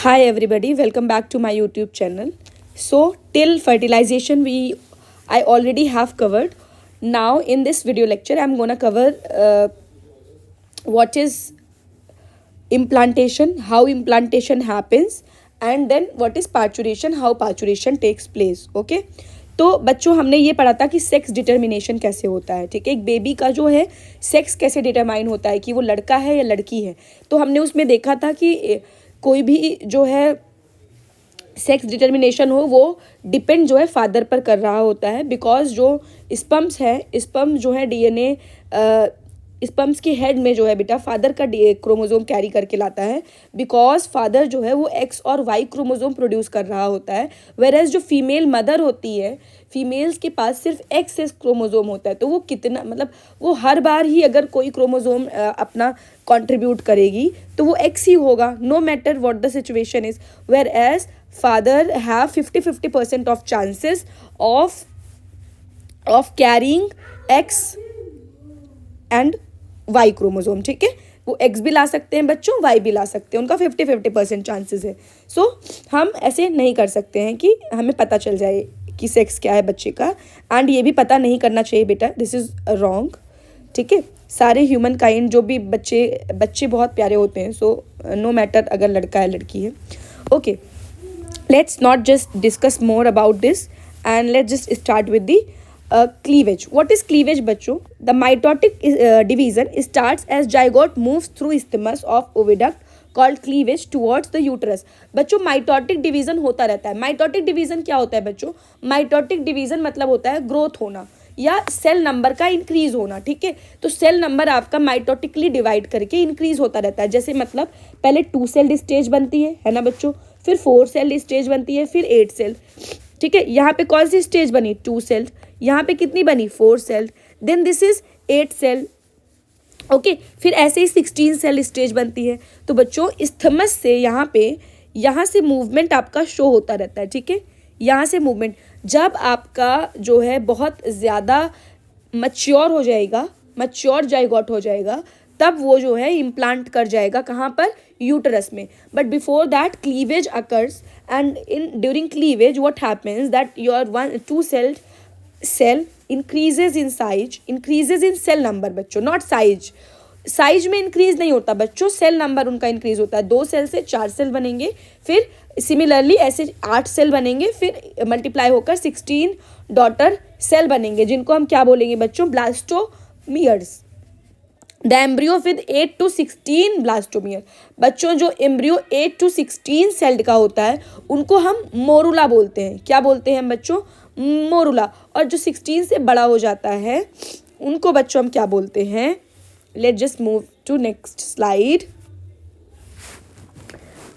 Hi everybody, welcome back to my YouTube channel. So till fertilization I already have covered. Now in this video lecture I'm gonna cover what is implantation, how implantation happens, and then what is parturition, how parturition takes place. Okay. तो बच्चों हमने ये पढ़ा था कि sex determination कैसे होता है. ठीक है, एक बेबी का जो है सेक्स कैसे डिटरमाइन होता है कि वो लड़का है या लड़की है. तो हमने उसमें देखा था कि कोई भी जो है सेक्स डिटर्मिनेशन हो वो डिपेंड जो है फादर पर कर रहा होता है. बिकॉज जो स्पर्म्स है, स्पर्म जो है डीएनए स्पर्म्स के हेड में जो है बेटा फादर का क्रोमोजोम कैरी करके लाता है. बिकॉज फादर जो है वो एक्स और वाई क्रोमोजोम प्रोड्यूस कर रहा होता है. वेरएज जो फीमेल मदर होती है, फीमेल्स के पास सिर्फ एक्स क्रोमोजोम होता है. तो वो कितना मतलब वो हर बार ही अगर कोई क्रोमोजोम अपना कंट्रीब्यूट करेगी तो वो एक्स ही होगा, no matter what the situation is. Whereas father have 50-50% of chances of carrying X and Y chromosome. ठीक है, वो एक्स भी ला सकते हैं बच्चों, वाई भी ला सकते हैं, उनका 50-50% चांसेस है. सो हम ऐसे नहीं कर सकते हैं कि हमें पता चल जाए कि सेक्स क्या है बच्चे का. एंड ये भी पता नहीं करना चाहिए बेटा, दिस इज़ रॉन्ग. ठीक है, सारे ह्यूमन काइंड जो भी बच्चे बहुत प्यारे होते हैं. सो नो मैटर अगर लड़का है लड़की है. Okay, let's not just discuss more about this and let's just start with the cleavage. What is cleavage बच्चों? The mitotic division starts as zygote moves through isthmus of oviduct called cleavage towards the uterus. बच्चों mitotic division होता रहता है. Mitotic division क्या होता है बच्चों? Mitotic division मतलब होता है ग्रोथ होना या सेल नंबर का इंक्रीज होना. ठीक है, तो सेल नंबर आपका माइटोटिकली डिवाइड करके इंक्रीज होता रहता है. जैसे मतलब पहले 2 सेल स्टेज बनती है ना बच्चों, फिर 4 सेल स्टेज बनती है, फिर 8 सेल. ठीक है, यहाँ पे कौन सी स्टेज बनी? 2 सेल. यहाँ पे कितनी बनी? 4 cell. Then this is 8 cell. Okay, फिर ऐसे ही 16 सेल स्टेज बनती है. तो बच्चों इस्थमस से यहाँ से मूवमेंट आपका शो होता रहता है. ठीक है, यहाँ से मूवमेंट जब आपका जो है बहुत ज़्यादा मैच्योर हो जाएगा, मैच्योर जाइगोट हो जाएगा, तब वो जो है इम्प्लांट कर जाएगा. कहाँ पर? यूटरस में. But before that cleavage occurs and during cleavage what happens that your 2 cell increases in size, increases in cell number बच्चों, नॉट साइज. साइज में इंक्रीज नहीं होता बच्चों, सेल नंबर उनका इंक्रीज होता है. 2 सेल से 4 सेल बनेंगे, फिर सिमिलरली ऐसे 8 सेल बनेंगे, फिर मल्टीप्लाई होकर 16 डॉटर सेल बनेंगे, जिनको हम क्या बोलेंगे बच्चों? Blastomeres. The embryo with 8 to 16 blastomere. बच्चों जो एम्ब्रियो 8 to 16 सेल्ड का होता है उनको हम मोरुला बोलते हैं. क्या बोलते हैं बच्चों? मोरुला. और जो 16 से बड़ा हो जाता है उनको बच्चों हम क्या बोलते हैं? Let just move to next slide.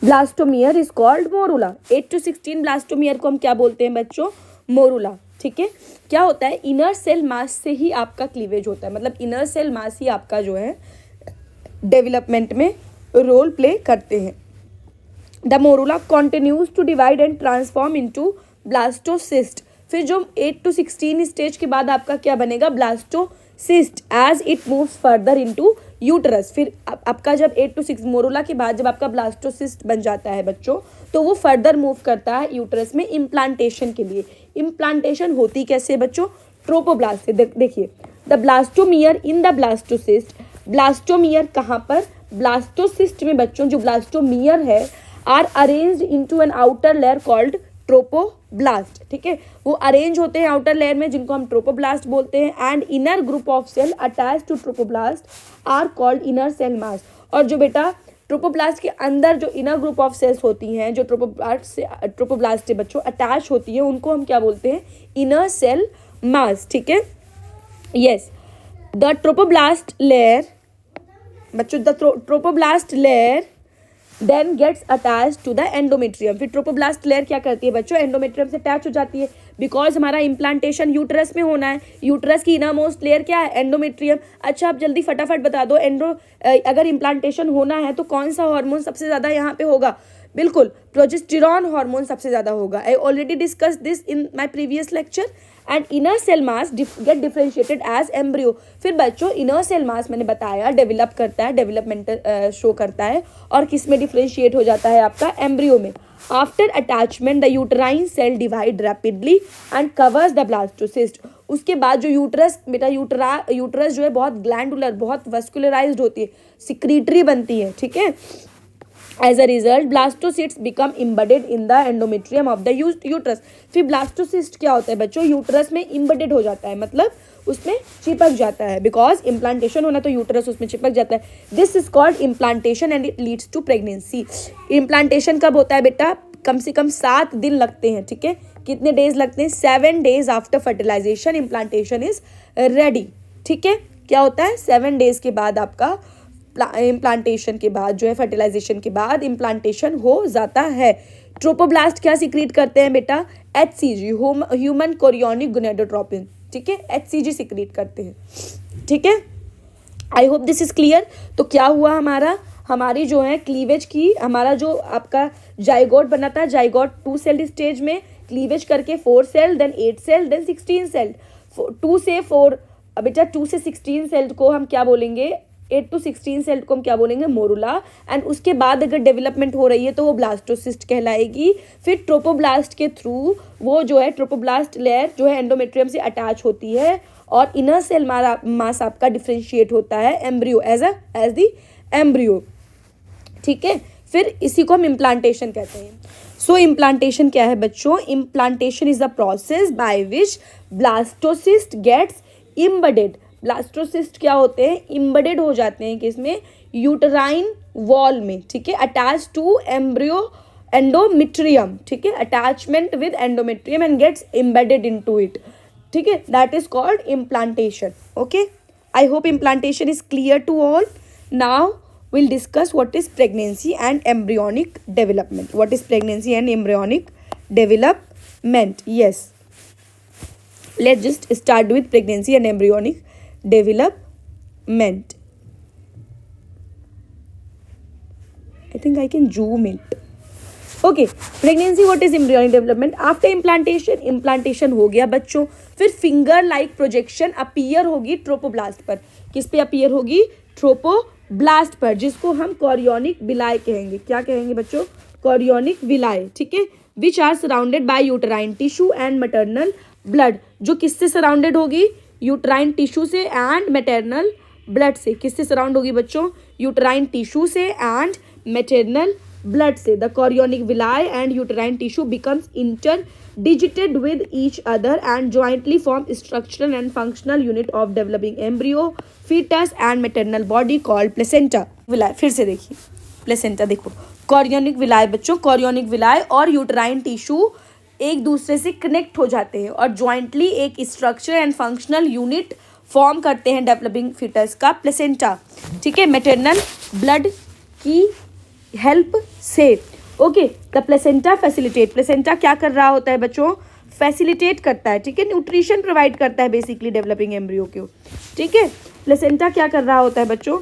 Blastomere is called morula. 8 to 16 blastomere को हम क्या बोलते हैं बच्चों? मोरुला. ठीक है, क्या होता है? इनर सेल मास से ही आपका क्लीवेज होता है. मतलब इनर सेल मास ही आपका जो है डेवलपमेंट में रोल प्ले करते हैं. The morula continues to divide and transform into blastocyst. फिर जो 8 to 16 स्टेज के बाद आपका क्या बनेगा? Blastocyst as it moves further into uterus. फिर आपका जब 8 to 6 मोरुला के बाद जब आपका ब्लास्टोसिस्ट बन जाता है बच्चों, तो वो फर्दर मूव करता है यूटरस में इम्प्लांटेशन के लिए. इम्प्लांटेशन होती कैसे बच्चों? ट्रोपोब्लास्ट से. देखिए, the blastomere in the blastocyst. Blastomere कहाँ पर? ब्लास्टोसिस्ट में बच्चों. जो ब्लास्टोमियर है are arranged into an outer layer called trophoblast. ठीक है, वो अरेंज होते हैं आउटर लेयर में, जिनको हम ट्रोपोब्लास्ट बोलते हैं. And inner group of cell attach to trophoblast are called inner cell mass. और जो बेटा ट्रोपोब्लास्ट के अंदर जो इनर ग्रुप ऑफ सेल्स होती हैं, जो ट्रोपोब्लास्ट से बच्चों अटैच होती है, उनको हम क्या बोलते हैं? Inner cell mass. ठीक है, यस. द ट्रोपोब्लास्ट लेयर बच्चों, the trophoblast layer then gets attach to the endometrium. फिर ट्रोपोब्लास्ट लेयर क्या करती है बच्चों? एंडोमेट्रियम से अटैच हो जाती है. बिकॉज हमारा इम्प्लांटेशन यूटरस में होना है. यूटरस की इनर मोस्ट लेयर क्या है? एंडोमेट्रियम. अच्छा, आप जल्दी फटाफट बता दो, अगर इम्प्लांटेशन होना है तो कौन सा हार्मोन सबसे ज़्यादा यहाँ पे होगा? बिल्कुल, प्रोजेस्टेरॉन हार्मोन सबसे ज़्यादा होगा. I already discuss this in my previous lecture and inner cell mass get differentiated as embryo. फिर बच्चों इनर सेल मास मैंने बताया डेवलप करता है, डेवलपमेंटल शो करता है, और किस में डिफरेंशिएट हो जाता है आपका एम्ब्रियो में। After attachment the uterine cell divide rapidly and covers the blastocyst. उसके बाद जो यूट्रस बेटा यूट्रस जो है बहुत ग्लैंडुलर, बहुत वस्कुलराइज्ड होती है, सिक्रीटरी बनती है, ठीक है। As a result blastocyst become embedded in the endometrium of the uterus. फिर ब्लास्टोसिस्ट क्या होता है बच्चों, यूट्रस में इम्बेडेड हो जाता है, मतलब उसमें चिपक जाता है, बिकॉज इम्प्लांटेशन होना तो यूट्रस उसमें चिपक जाता है। This is called implantation and it leads to pregnancy. Implantation कब होता है बेटा, कम से कम 7 दिन लगते हैं, ठीक है। कितने डेज लगते हैं, 7 days after fertilisation implantation is ready, ठीक है। क्या होता है, 7 days के बाद आपका इम्प्लांटेशन के बाद जो है, फर्टिलाइजेशन के बाद इम्प्लांटेशन हो जाता है। ट्रोपोब्लास्ट क्या सिक्रीट करते हैं बेटा, HCG, ह्यूमन कोरियोनिक गोनेडोट्रोपिन, ठीक है, HCG सिक्रीट करते हैं, ठीक है। I hope this is clear. तो क्या हुआ हमारी जो है क्लीवेज की, हमारा जो आपका जाइगोट बना था, जाइगोट 2 celled स्टेज में क्लीवेज करके 4 cell, then 8 cell, then 16 cell। 2 से 4 बेटा 2 से 16 cell को हम क्या बोलेंगे, 8 to 16 cell को हम क्या बोलेंगे, मोरुला। एंड उसके बाद अगर डेवलपमेंट हो रही है तो वो ब्लास्टोसिस्ट कहलाएगी। फिर ट्रोपोब्लास्ट के थ्रू वो जो है ट्रोपोब्लास्ट लेयर जो है एंडोमेट्रियम से अटैच होती है, और इनर सेल मास आपका डिफ्रेंशिएट होता है एम्ब्रियो एज द एम्ब्रियो, ठीक है। फिर इसी को हम इम्प्लांटेशन कहते हैं। सो इम्प्लांटेशन क्या है बच्चों, implantation is the process by which blastocyst gets embedded. Blastocyst क्या होते हैं, इम्बेडेड हो जाते हैं किसमें, यूटराइन वॉल में, ठीक है, अटैच टू एंडोमेट्रियम, ठीक है, attachment with endometrium and gets embedded into it, ठीक है, that is called implantation. Okay, I hope implantation is clear to all. Now we'll discuss what is pregnancy and embryonic development. What is pregnancy and embryonic development? Yes, let's just start with pregnancy and embryonic development. I think I can zoom it. Okay, pregnancy, what is embryonic development? After implantation हो गया बच्चों, फिर finger like projection appear होगी trophoblast पर। किस पे appear होगी, trophoblast पर, जिसको हम कोरियोनिक विलाय कहेंगे। क्या कहेंगे बच्चों, कोरियोनिक विलाय, ठीक है। Which are surrounded by uterine tissue and maternal blood. जो किससे सराउंडेड होगी, यूटराइन टिश्यू से एंड मैटरनल ब्लड से। किससे सराउंड होगी बच्चों, यूटराइन टिश्यू से एंड मैटरनल ब्लड से। The chorionic villi and uterine tissue becomes interdigited with each other and jointly form structural and functional unit of developing embryo, fetus and maternal body called placenta. विलाय फिर से देखिए, placenta देखो, chorionic विलाय बच्चों, chorionic विलाय और uterine tissue एक दूसरे से connect हो जाते हैं और जॉइंटली एक structure and functional unit form करते हैं डेवलपिंग फीटस का, प्लेसेंटा, ठीक है, मैटरनल ब्लड की हेल्प से। Okay, the placenta facilitate, placenta क्या कर रहा होता है बच्चों, फैसिलिटेट करता है, ठीक है, न्यूट्रिशन प्रोवाइड करता है बेसिकली डेवलपिंग एम्ब्रियो को, ठीक है। प्लेसेंटा क्या कर रहा होता है बच्चों,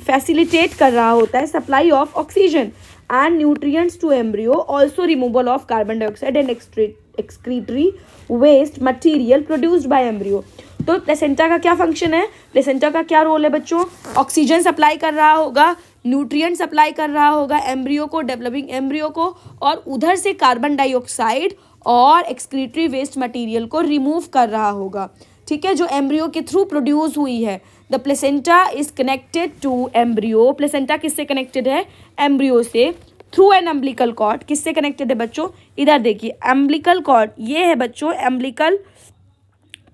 फैसिलिटेट कर रहा होता है supply of oxygen and nutrients to embryo, also removal of carbon dioxide and excretory waste material produced by embryo. तो प्लेसेंटा का क्या फंक्शन है, प्लेसेंटा का क्या रोल है बच्चों, ऑक्सीजन सप्लाई कर रहा होगा, न्यूट्रिएंट सप्लाई कर रहा होगा एम्ब्रियो को, डेवलपिंग एम्ब्रियो को, और उधर से कार्बन डाइऑक्साइड और एक्सक्रीटरी वेस्ट मटेरियल को रिमूव कर रहा होगा, ठीक है, जो एम्ब्रियो के थ्रू प्रोड्यूस हुई है। The placenta is connected to embryo, placenta किससे कनेक्टेड है, एम्ब्रियो से, थ्रू एन अम्बिलिकल कॉर्ड। किससे कनेक्टेड है बच्चों, इधर देखिए अम्बिलिकल कॉर्ड, ये है बच्चों अम्बिलिकल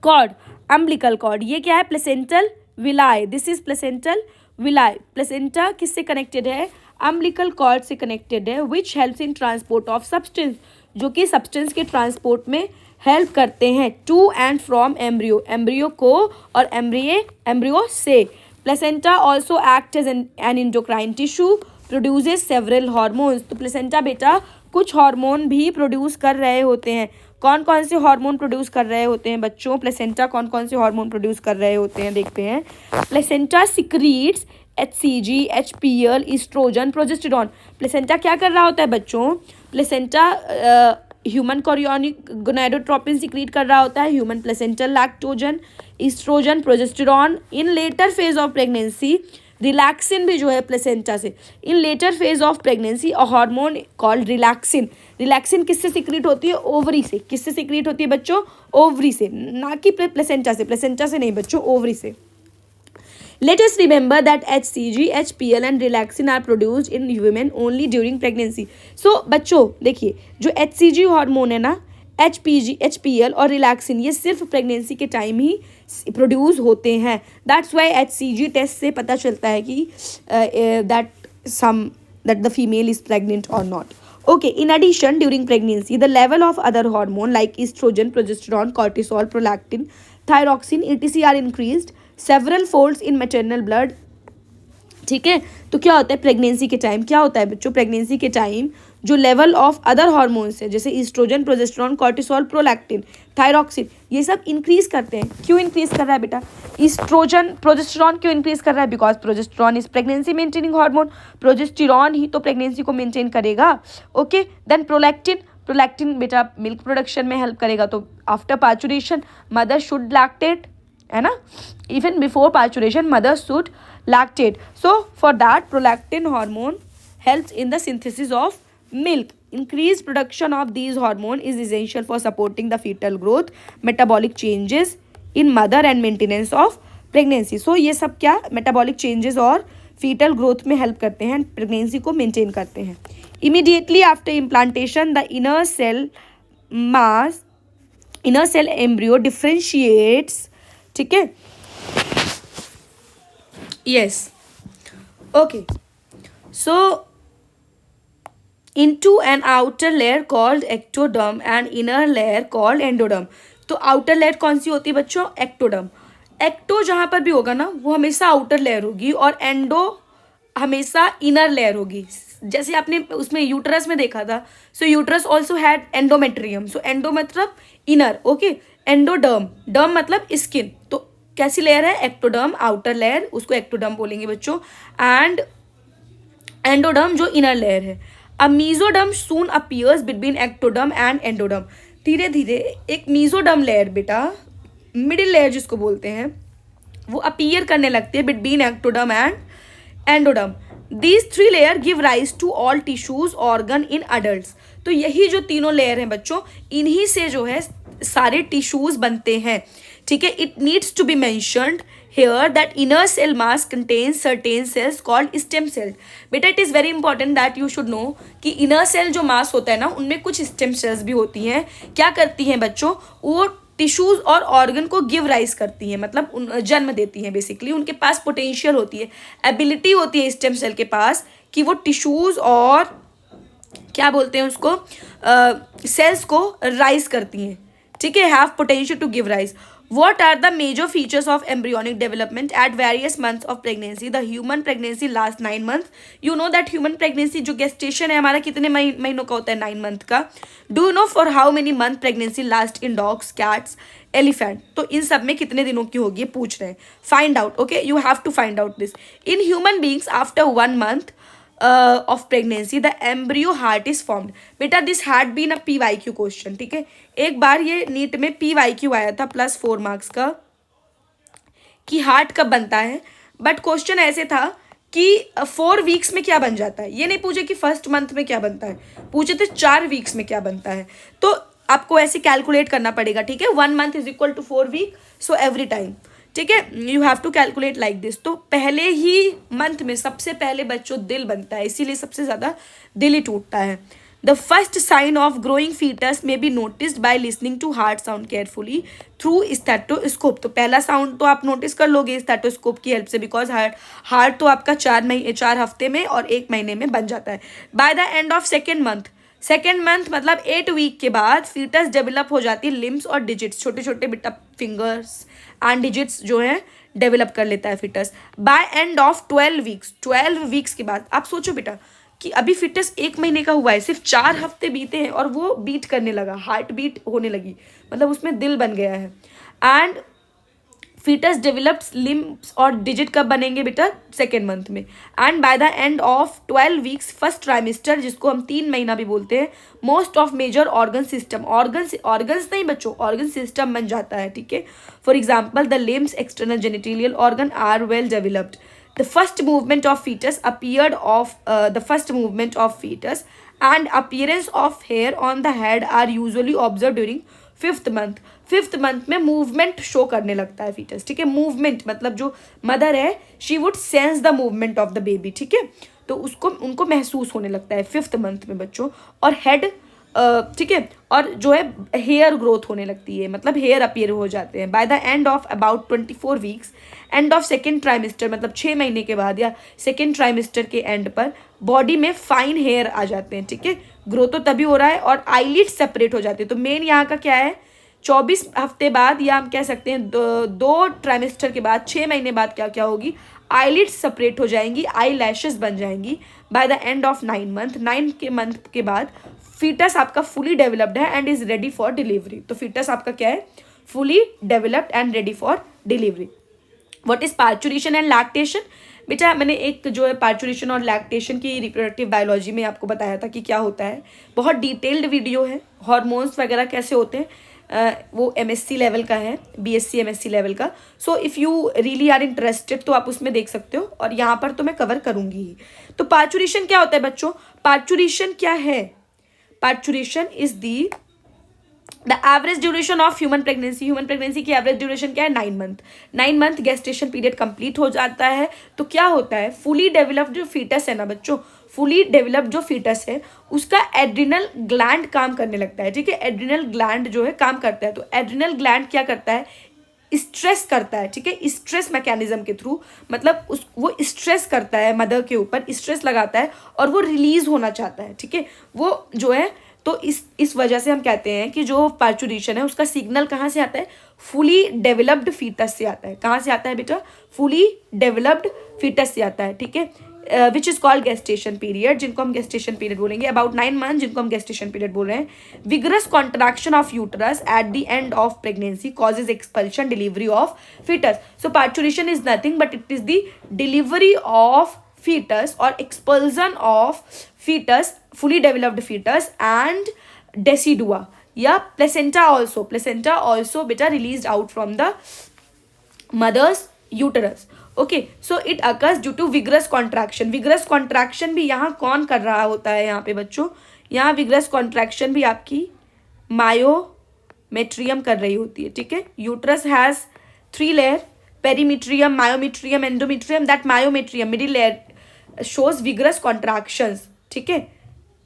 कॉर्ड, अम्बिलिकल कॉर्ड, ये क्या है, placental villi, this is placental villi. Placenta किससे कनेक्टेड है, अम्बिलिकल कॉर्ड से कनेक्टेड है, which helps in transport of substance, जो कि सब्सटेंस के ट्रांसपोर्ट में हेल्प करते हैं to and from embryo, embryo को और एम्ब्रियो से। Placenta also act as an endocrine tissue, produces several hormones. तो प्लेसेंटा बेटा कुछ हार्मोन भी प्रोड्यूस कर रहे होते हैं। कौन कौन से हार्मोन प्रोड्यूस कर रहे होते हैं बच्चों, प्लेसेंटा कौन कौन से हार्मोन प्रोड्यूस कर रहे होते हैं, देखते हैं। Placenta secretes HCG, HPL, estrogen, progesterone. Placenta क्या कर रहा होता है बच्चों, placenta human chorionic gonadotropin secrete कर रहा होता है, human placental lactogen, estrogen, progesterone. In later phase of pregnancy relaxin भी जो है प्लेसेंटा से। In later phase of pregnancy a hormone called relaxin. Relaxin किससे सिक्रीट होती है? ओवरी से। किससे सिक्रीट होती है बच्चों? ओवरी से, ना कि प्लेसेंटा से। प्लेसेंटा से नहीं बच्चों, ओवरी से। Let us remember that HCG, HPL and relaxin are produced in women only during pregnancy. So बच्चों देखिए, जो HCG हार्मोन है ना, HPL और रिलैक्सिन, ये सिर्फ प्रेगनेंसी के टाइम ही प्रोड्यूस होते हैं। दैट्स वाई HCG टेस्ट से पता चलता है कि that the female is pregnant or not. Okay, in addition, during pregnancy, the level of other hormone like estrogen, progesterone, cortisol, prolactin, thyroxine, etc. are increased several folds in maternal blood. ठीक है, तो क्या होता है pregnancy के time? क्या होता है बच्चों प्रेगनेंसी के टाइम? जो लेवल ऑफ अदर हार्मोन्स है जैसे oestrogen, progesterone, cortisol, prolactin, thyroxine, ये सब इंक्रीज करते हैं। क्यों इंक्रीज कर रहा है बेटा? ईस्ट्रोजन, प्रोजेस्टेरॉन क्यों इंक्रीज कर रहा है? Because progesterone is pregnancy maintaining hormone. Progesterone ही तो प्रेगनेंसी को मेंटेन करेगा। ओके, देन प्रोलैक्टिन बेटा मिल्क प्रोडक्शन में हेल्प करेगा। तो after parturition mother should lactate, है ना? Even before parturition mother should lactate. So for that prolactin hormone helps in the synthesis of milk. Increased production of these hormone is essential for supporting the fetal growth, metabolic changes in mother and maintenance of pregnancy. So ये सब क्या metabolic changes और fetal growth में help करते हैं, pregnancy को maintain करते हैं. Immediately after implantation, the inner cell embryo differentiates. ठीक है? Yes. Okay. So into an outer layer called ectoderm and inner layer called endoderm. तो outer layer कौन सी होती है बच्चों? ectoderm. ecto जहाँ पर भी होगा ना वो हमेशा outer layer होगी और endo हमेशा inner layer होगी। जैसे आपने उसमें यूटरस में देखा था, so uterus also had endometrium. So endo मतलब इनर, ओके। एंडोडर्म, डर्म मतलब स्किन। तो कैसी लेयर है? एक्टोडर्म आउटर लेयर, उसको एक्टोडर्म बोलेंगे बच्चों। एंड एंडोडर्म जो इनर लेयर है। अब mesoderm soon appears between ectoderm and endoderm. धीरे धीरे एक मीजोडर्म लेयर बेटा, मिडिल लेयर जिसको बोलते हैं, वो अपीयर करने लगती है between ectoderm and endoderm. These three layer give rise to all tissues organ in adult. तो यही जो तीनों लेयर हैं बच्चों, इन्हीं से जो है सारे टिश्यूज बनते हैं। ठीक है, it needs to be mentioned here that inner cell mass contains certain cells called stem cell. बेटा it is very important that you should know कि इनर सेल जो मास होता है ना उनमें कुछ स्टेम सेल्स भी होती हैं। क्या करती हैं बच्चों? वो टिश्यूज और ऑर्गन को गिव राइज करती हैं, मतलब जन्म देती हैं। बेसिकली उनके पास पोटेंशियल होती है, एबिलिटी होती है स्टेम सेल के पास कि वो टिश्यूज और क्या बोलते हैं उसको, सेल्स को राइज करती हैं। ठीक है, have potential to give rise. What are the major features of embryonic development at various months of pregnancy? The human pregnancy lasts 9 months. You know that human pregnancy जो gestation है हमारा कितने महीनों का होता है? 9 month का. Do you know for how many month pregnancy lasts in dogs, cats, elephant? तो इन सब में कितने दिनों की होगी पूछ रहे हैं. Find out. Okay, you have to find out this. In human beings after 1 month of pregnancy the embryo heart is formed. बेटा this had been a PYQ question. ठीक है, एक बार ये नीट में PYQ आया था +4 मार्क्स का कि हार्ट कब बनता है, बट क्वेश्चन ऐसे था कि 4 वीक्स में क्या बन जाता है। ये नहीं पूछे कि फर्स्ट मंथ में क्या बनता है, पूछे थे 4 वीक्स में क्या बनता है। तो आपको ऐसे कैलकुलेट करना पड़ेगा। ठीक है, 1 month is equal to 4 week, so every time. ठीक है, you have to calculate like this. तो पहले ही मंथ में सबसे पहले बच्चों दिल बनता है, इसीलिए सबसे ज़्यादा दिल ही टूटता है। The first sign of growing fetus may be noticed by listening to heart sound carefully through stethoscope. तो पहला साउंड तो आप नोटिस कर लोगे स्टेटोस्कोप की हेल्प से, बिकॉज हार्ट तो आपका 4 हफ्ते में और 1 महीने में बन जाता है। Bye the end of second month मतलब 8 वीक के बाद फीटस डेवलप हो जाती है लिम्स और डिजिट्स, छोटे छोटे बेटा फिंगर्स एंड डिजिट्स जो है डेवलप कर लेता है foetus. By end of 12 weeks के बाद आप सोचो बेटा कि अभी फिटस 1 महीने का हुआ है, सिर्फ 4 हफ्ते बीते हैं और वो बीट करने लगा, हार्ट बीट होने लगी, मतलब उसमें दिल बन गया है। एंड फीटस डेवलप्स लिम्स और डिजिट कब बनेंगे बेटा? सेकेंड मंथ में। And by the end of 12 weeks first trimester, जिसको हम 3 महीना भी बोलते हैं, most of major organ system, organs नहीं बच्चों, ऑर्गन सिस्टम बन जाता है, ठीक है। For example the limbs, external genitalia organ are well developed. The first movement of fetus and appearance of hair on the head are usually observed during 5th month। 5th month में movement show करने लगता है foetus, ठीक है। Movement मतलब जो mother है, she would sense the movement of the baby, ठीक है। तो उनको महसूस होने लगता है 5th मंथ में बच्चों। और हेड, ठीक है, और जो है हेयर ग्रोथ होने लगती है, मतलब हेयर अपीयर हो जाते हैं। Bye the end of about 24 weeks, end of second trimester, मतलब 6 महीने के बाद या सेकेंड ट्राइमेस्टर के एंड पर बॉडी में फाइन हेयर आ जाते हैं, ठीक है। ग्रोथ तो तभी हो रहा है, और आईलिड सेपरेट हो जाते हैं। तो मेन यहाँ का क्या है, 24 हफ्ते बाद, या हम कह सकते हैं 2 ट्राइमेस्टर के बाद, 6 महीने बाद क्या क्या होगी, आईलिड सेपरेट हो जाएंगी, आई लैशेस बन जाएंगी। Bye the end of 9 month, 9 के मंथ के बाद फीटस आपका फुली डेवलप्ड है and is ready for delivery. तो फीटस आपका क्या है, fully developed and ready for delivery. What is parturition and lactation? बेटा मैंने एक जो है पार्चुरेशन और लैक्टेशन की रिप्रोडक्टिव बायोलॉजी में आपको बताया था कि क्या होता है, बहुत डिटेल्ड वीडियो है। हार्मोन्स वगैरह कैसे होते हैं, वो MSc लेवल का है, BSc MSc लेवल का। So if you really are interested तो आप उसमें देख सकते हो, और यहाँ पर तो मैं कवर करूँगी ही। तो पार्चुरेशन क्या होता है बच्चों? पार्चुरेशन क्या है? Parturition is the average duration of human pregnancy. Human pregnancy की एवरेज ड्यूरेशन क्या है? 9 month. 9 month gestation period complete हो जाता है। तो क्या होता है, फुली डेवलप्ड जो फीटस है ना बच्चों, फुली डेवलप्ड जो फीटस है उसका एड्रिनल ग्लैंड काम करने लगता है, ठीक है। एड्रिनल ग्लैंड जो है काम करता है। तो एड्रिनल ग्लैंड क्या करता है, स्ट्रेस करता है, ठीक है। स्ट्रेस मैकेनिज्म के थ्रू, मतलब वो स्ट्रेस करता है, मदर के ऊपर स्ट्रेस लगाता है, और वो रिलीज होना चाहता है, ठीक है। वो जो है, तो इस वजह से हम कहते हैं कि जो पार्चुरेशन है उसका सिग्नल कहाँ से आता है, फुली डेवलप्ड फीटस से आता है। कहाँ से आता है बेटा? फुली डेवलप्ड फीटस से आता है, ठीक है। Which is called gestation period, जिनको हम गेस्टेशन पीरियड बोलेंगे। अबाउट 9 मंथ, जिनको हम गेस्टेशन पीरियड बोल रहे हैं। Vigorous contraction of uterus at the end of pregnancy causes expulsion delivery of fetus. So parturition is nothing but it is the delivery of fetus or expulsion of fetus, fully developed fetus, and decidua या placenta also beta released out from the mother's uterus। okay, so it occurs due to vigorous contraction। vigorous contraction भी यहाँ कौन कर रहा होता है यहाँ पे बच्चों? यहाँ vigorous contraction भी आपकी मायोमेट्रियम कर रही होती है, ठीक है। Uterus has 3 layer, पेरीमीट्रियम, myometrium, endometrium. That myometrium middle layer shows vigorous contractions, ठीक है।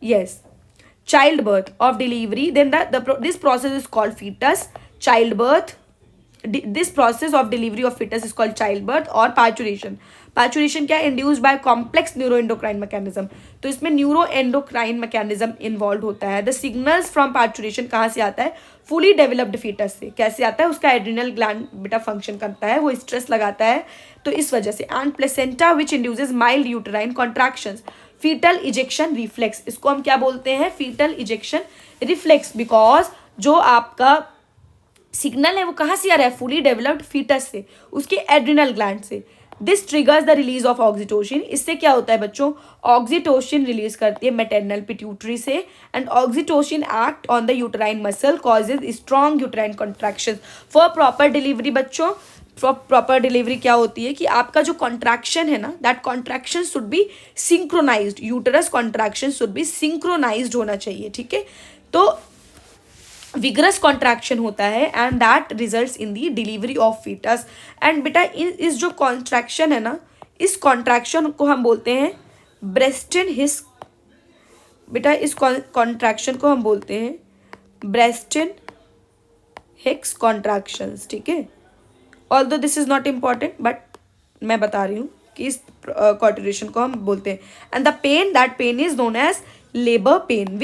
yes, childbirth of delivery, then this process is called fetus childbirth। this process of delivery of fetus is called childbirth or parturition। parturition क्या? induced by complex neuroendocrine mechanism। तो इसमें neuroendocrine mechanism involved होता है। the signals from parturition कहाँ से आता है? fully developed fetus से। कैसे आता है? उसका adrenal gland बेटा फंक्शन करता है, वो स्ट्रेस लगाता है, तो इस वजह से। and placenta which induces mild uterine contractions। fetal ejection reflex, इसको हम क्या बोलते हैं? fetal ejection reflex, बिकॉज जो आपका सिग्नल है वो कहाँ से आ रहा है? फुली डेवलप्ड फीटस से, उसके एड्रिनल ग्लैंड से। This triggers the release of oxytocin. इससे क्या होता है बच्चों? ऑक्सीटोसिन रिलीज करती है मेटरनल पिट्यूटरी से, and oxytocin act on the uterine muscle causes strong uterine contraction for proper delivery. बच्चों प्रॉपर डिलीवरी क्या होती है कि आपका जो कॉन्ट्रैक्शन है ना, that contraction should be synchronised. Uterus contraction should be synchronised होना चाहिए, ठीक है। तो विगरस कॉन्ट्रैक्शन होता है and that results in the delivery of fetus. And बेटा इस जो कॉन्ट्रैक्शन है ना, इस कॉन्ट्रैक्शन को हम बोलते हैं ब्रेस्टन हिस। बेटा इस कॉन्ट्रैक्शन को हम बोलते हैं ब्रेस्टन हिक्स कॉन्ट्रैक्शंस, ठीक है। Although this is not important but मैं बता रही हूँ कि इस कॉन्ट्रैक्शन को हम बोलते हैं। And the pain, that pain is known as labour pain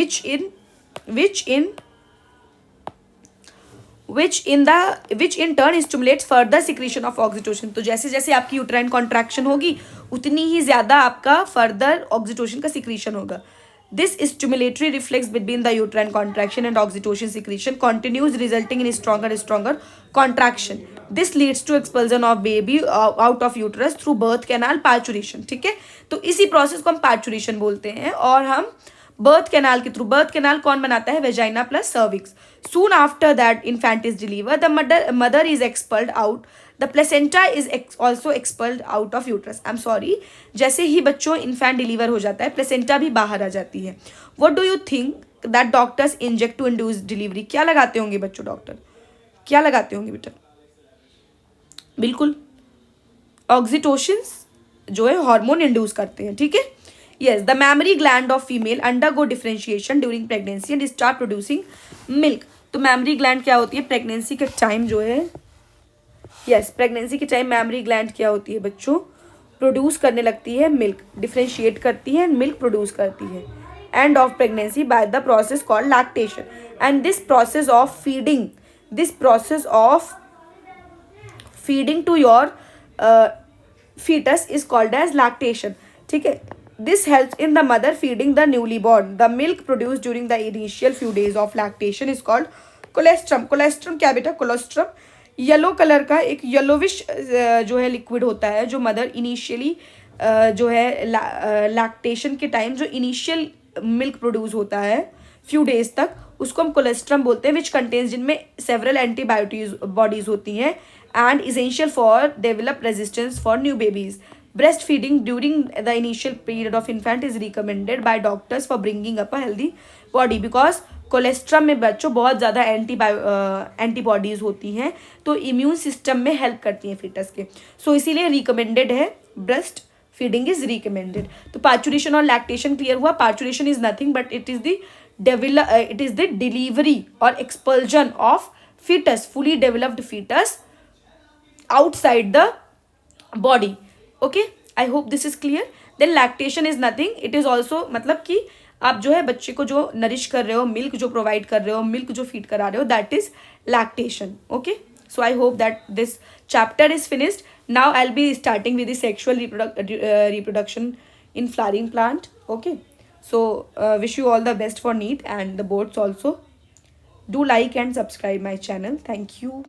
which in turn stimulates further secretion of oxytocin। तो जैसे जैसे आपकी यूट्राइन कॉन्ट्रैक्शन होगी उतनी ही ज़्यादा आपका फर्दर ऑक्सीटोसिन का सिक्रीशन होगा। This stimulatory reflex between the uterine contraction and oxytocin secretion continues resulting in stronger contraction. This leads to expulsion of baby out of uterus through birth canal parturition, ठीक है। तो इसी process को हम parturition बोलते हैं, और हम बर्थ कैनाल के थ्रू, बर्थ कैनाल कौन बनाता है, vagina plus cervix. Soon after that infant is deliver, the mother is expelled out, the placenta is also expelled out of uterus. I am sorry, जैसे ही बच्चों इन्फेंट डिलीवर हो जाता है, प्लेसेंटा भी बाहर आ जाती है। What do you think that doctors inject to induce delivery? क्या लगाते होंगे बच्चों डॉक्टर, क्या लगाते होंगे बेटा? बिल्कुल ऑक्सीटोसिन जो है हार्मोन इंड्यूस करते हैं, ठीक है। Yes, the mammary gland of female undergo differentiation during pregnancy and start producing milk. तो मैमरी ग्लैंड क्या होती है प्रेगनेंसी के टाइम जो है, यस, प्रेगनेंसी के टाइम मैमरी ग्लैंड क्या होती है बच्चों, प्रोड्यूस करने लगती है मिल्क, डिफरेंशिएट करती है एंड मिल्क प्रोड्यूस करती है and of pregnancy by the process called lactation. And this process of feeding, this process of feeding to your fetus is called as lactation, ठीक है। this helps in the mother feeding the newly born. The milk produced during the initial few days of lactation is called colostrum. colostrum क्या बेटा, colostrum yellow colour का एक yellowish जो है liquid होता है, जो मदर इनिशियली जो है लैक्टेशन के टाइम जो इनिशियल मिल्क प्रोड्यूस होता है फ्यू डेज तक, उसको हम कोलेस्ट्रम बोलते हैं, विच कंटेन्स, जिनमें सेवरल एंटीबायोटीज होती हैं and essential for develop resistance for new babies. Breastfeeding during the initial period of infant is recommended by doctors for bringing up a healthy body because colostrum में बच्चों बहुत ज़्यादा antibodies होती हैं, तो इम्यून सिस्टम में हेल्प करती हैं फिटस के, सो इसीलिए रिकमेंडेड है, ब्रेस्ट फीडिंग इज रिकमेंडेड। तो पार्चुरेशन और लैक्टेशन क्लियर हुआ। Parturition is nothing but it is the delivery और expulsion of fetus, fully developed fetus outside the body. Okay, I hope this is clear. Then lactation is nothing, it is also मतलब कि आप जो है बच्चे को जो नरिश कर रहे हो, मिल्क जो प्रोवाइड कर रहे हो, मिल्क जो फीड करा रहे हो, that is lactation. Okay, so I hope that this chapter is finished. Now I'll be starting with the sexual reproduction in flowering plant. Okay, so wish you all the best for NEET and the boards also. Do like and subscribe my channel. Thank you.